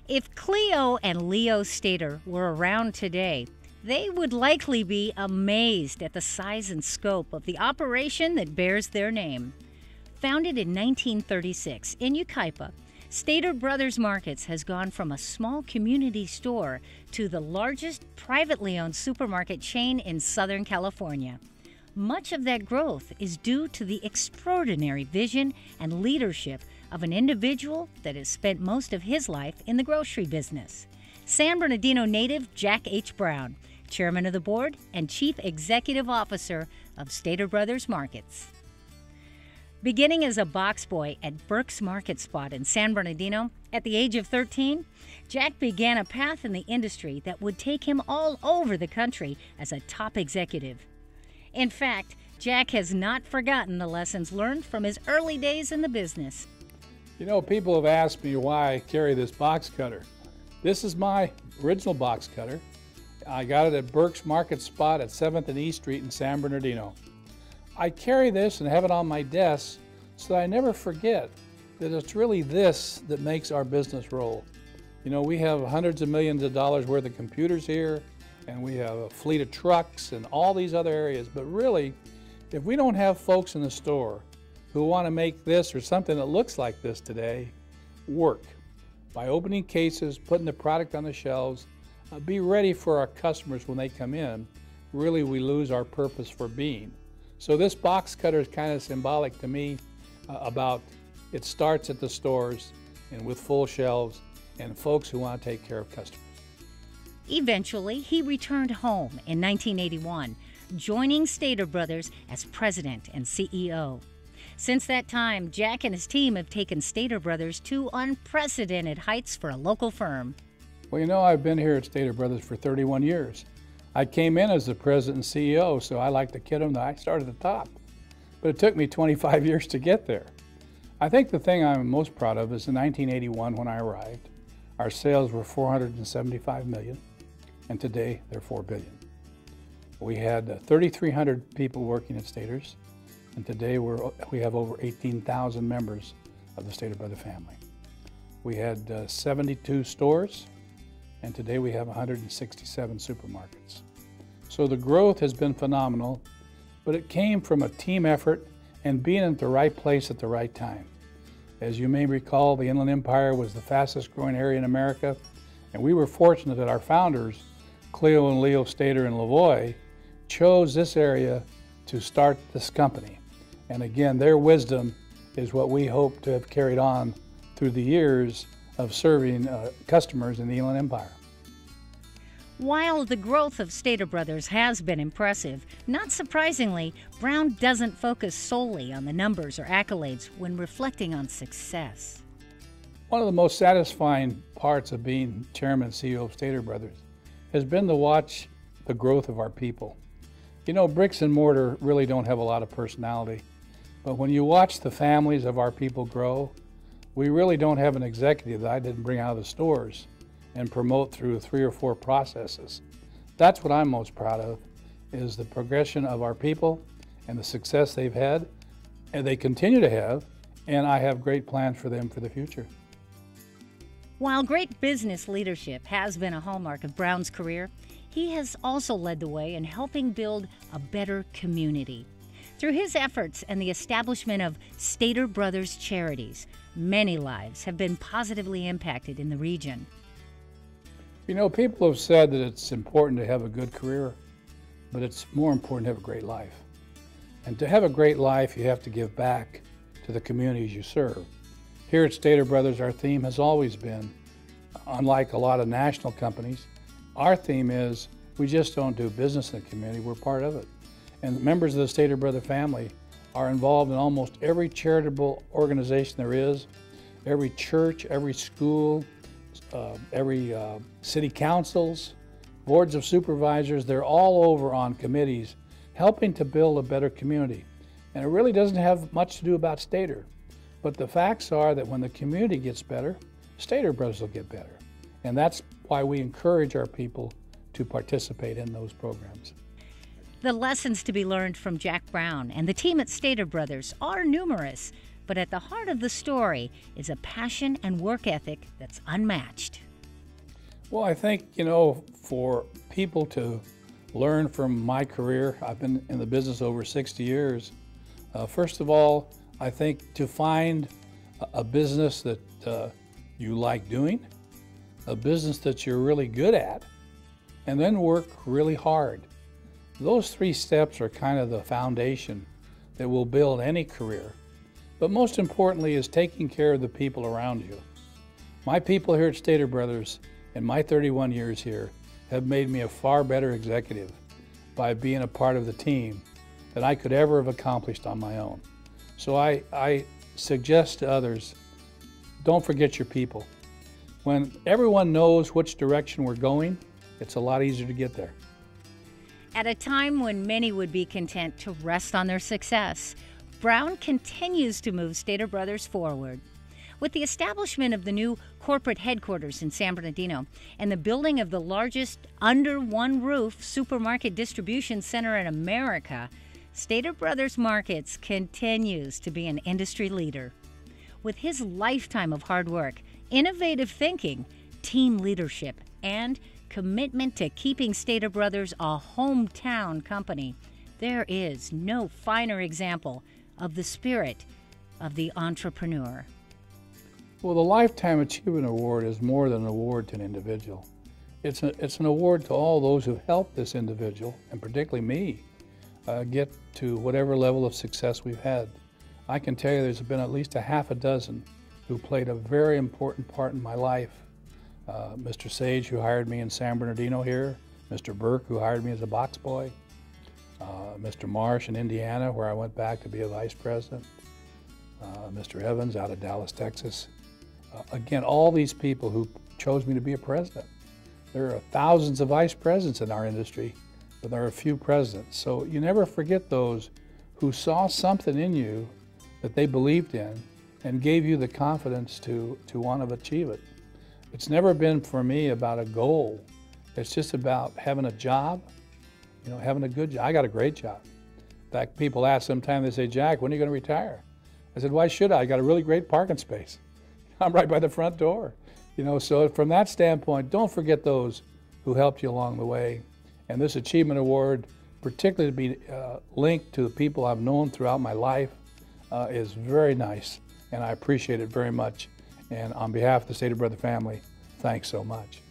If Cleo and Leo Stater were around today, they would likely be amazed at the size and scope of the operation that bears their name. Founded in 1936 in Yucaipa, Stater Brothers Markets has gone from a small community store to the largest privately owned supermarket chain in Southern California. Much of that growth is due to the extraordinary vision and leadership of an individual that has spent most of his life in the grocery business. San Bernardino native Jack H. Brown, Chairman of the Board and Chief Executive Officer of Stater Brothers Markets. Beginning as a box boy at Burke's Market Spot in San Bernardino, at the age of 13, Jack began a path in the industry that would take him all over the country as a top executive. In fact, Jack has not forgotten the lessons learned from his early days in the business. You know, people have asked me why I carry this box cutter. This is my original box cutter. I got it at Burke's Market Spot at 7th and E Street in San Bernardino. I carry this and have it on my desk so that I never forget that it's really this that makes our business roll. You know, we have hundreds of millions of dollars worth of computers here, and we have a fleet of trucks and all these other areas, but really, if we don't have folks in the store who want to make this or something that looks like this today work by opening cases, putting the product on the shelves, be ready for our customers when they come in, really we lose our purpose for being. So this box cutter is kind of symbolic to me about it starts at the stores and with full shelves and folks who want to take care of customers. Eventually, he returned home in 1981, joining Stater Brothers as president and CEO. Since that time, Jack and his team have taken Stater Brothers to unprecedented heights for a local firm. Well, you know, I've been here at Stater Brothers for 31 years. I came in as the president and CEO, so I like to kid them that I started at the top. But it took me 25 years to get there. I think the thing I'm most proud of is in 1981 when I arrived, our sales were $475 million, and today they're $4 billion. We had 3,300 people working at Stater's, and today we have over 18,000 members of the Stater Brother family. We had 72 stores, and today we have 167 supermarkets. So the growth has been phenomenal, but it came from a team effort and being at the right place at the right time. As you may recall, the Inland Empire was the fastest growing area in America, and we were fortunate that our founders, Cleo and Leo Stater and Lavoie, chose this area to start this company. And again, their wisdom is what we hope to have carried on through the years of serving customers in the Inland Empire. While the growth of Stater Brothers has been impressive, not surprisingly, Brown doesn't focus solely on the numbers or accolades when reflecting on success. One of the most satisfying parts of being chairman and CEO of Stater Brothers has been to watch the growth of our people. You know, bricks and mortar really don't have a lot of personality, but when you watch the families of our people grow, we really don't have an executive that I didn't bring out of the stores and promote through 3 or 4 processes. That's what I'm most proud of, is the progression of our people and the success they've had, and they continue to have, and I have great plans for them for the future. While great business leadership has been a hallmark of Brown's career, he has also led the way in helping build a better community. Through his efforts and the establishment of Stater Brothers Charities, many lives have been positively impacted in the region. You know, people have said that it's important to have a good career, but it's more important to have a great life. And to have a great life, you have to give back to the communities you serve. Here at Stater Brothers, our theme has always been, unlike a lot of national companies, our theme is we just don't do business in the community, we're part of it. And members of the Stater Brother family are involved in almost every charitable organization there is, every church, every school, every city councils, boards of supervisors. They're all over on committees helping to build a better community. And it really doesn't have much to do about Stater. But the facts are that when the community gets better, Stater Brothers will get better. And that's why we encourage our people to participate in those programs. The lessons to be learned from Jack Brown and the team at Stater Brothers are numerous, but at the heart of the story is a passion and work ethic that's unmatched. Well, I think, for people to learn from my career, I've been in the business over 60 years. First of all, I think to find a business that you like doing, a business that you're really good at, and then work really hard. Those three steps are kind of the foundation that will build any career. But most importantly is taking care of the people around you. My people here at Stater Brothers in my 31 years here have made me a far better executive by being a part of the team than I could ever have accomplished on my own. So I suggest to others, don't forget your people. When everyone knows which direction we're going, it's a lot easier to get there. At a time when many would be content to rest on their success, Brown continues to move Stater Brothers forward. With the establishment of the new corporate headquarters in San Bernardino and the building of the largest under-one-roof supermarket distribution center in America, Stater Brothers Markets continues to be an industry leader. With his lifetime of hard work, innovative thinking, team leadership, and commitment to keeping Stater Brothers a hometown company, there is no finer example of the spirit of the entrepreneur. Well, the Lifetime Achievement Award is more than an award to an individual. It's an award to all those who helped this individual, and particularly me, get to whatever level of success we've had. I can tell you there's been at least a half a dozen who played a very important part in my life. Mr. Sage, who hired me in San Bernardino here, Mr. Burke, who hired me as a box boy, Mr. Marsh in Indiana, where I went back to be a vice president, Mr. Evans out of Dallas, Texas. Again, all these people who chose me to be a president. There are thousands of vice presidents in our industry, but there are a few presidents. So you never forget those who saw something in you that they believed in and gave you the confidence to want to achieve it. It's never been for me about a goal. It's just about having a job, having a good job. I got a great job. In fact, people ask sometimes, they say, Jack, when are you going to retire? I said, why should I? I got a really great parking space. I'm right by the front door. So from that standpoint, don't forget those who helped you along the way. And this Achievement Award, particularly to be linked to the people I've known throughout my life, is very nice, and I appreciate it very much. And on behalf of the Stater Brother family, thanks so much.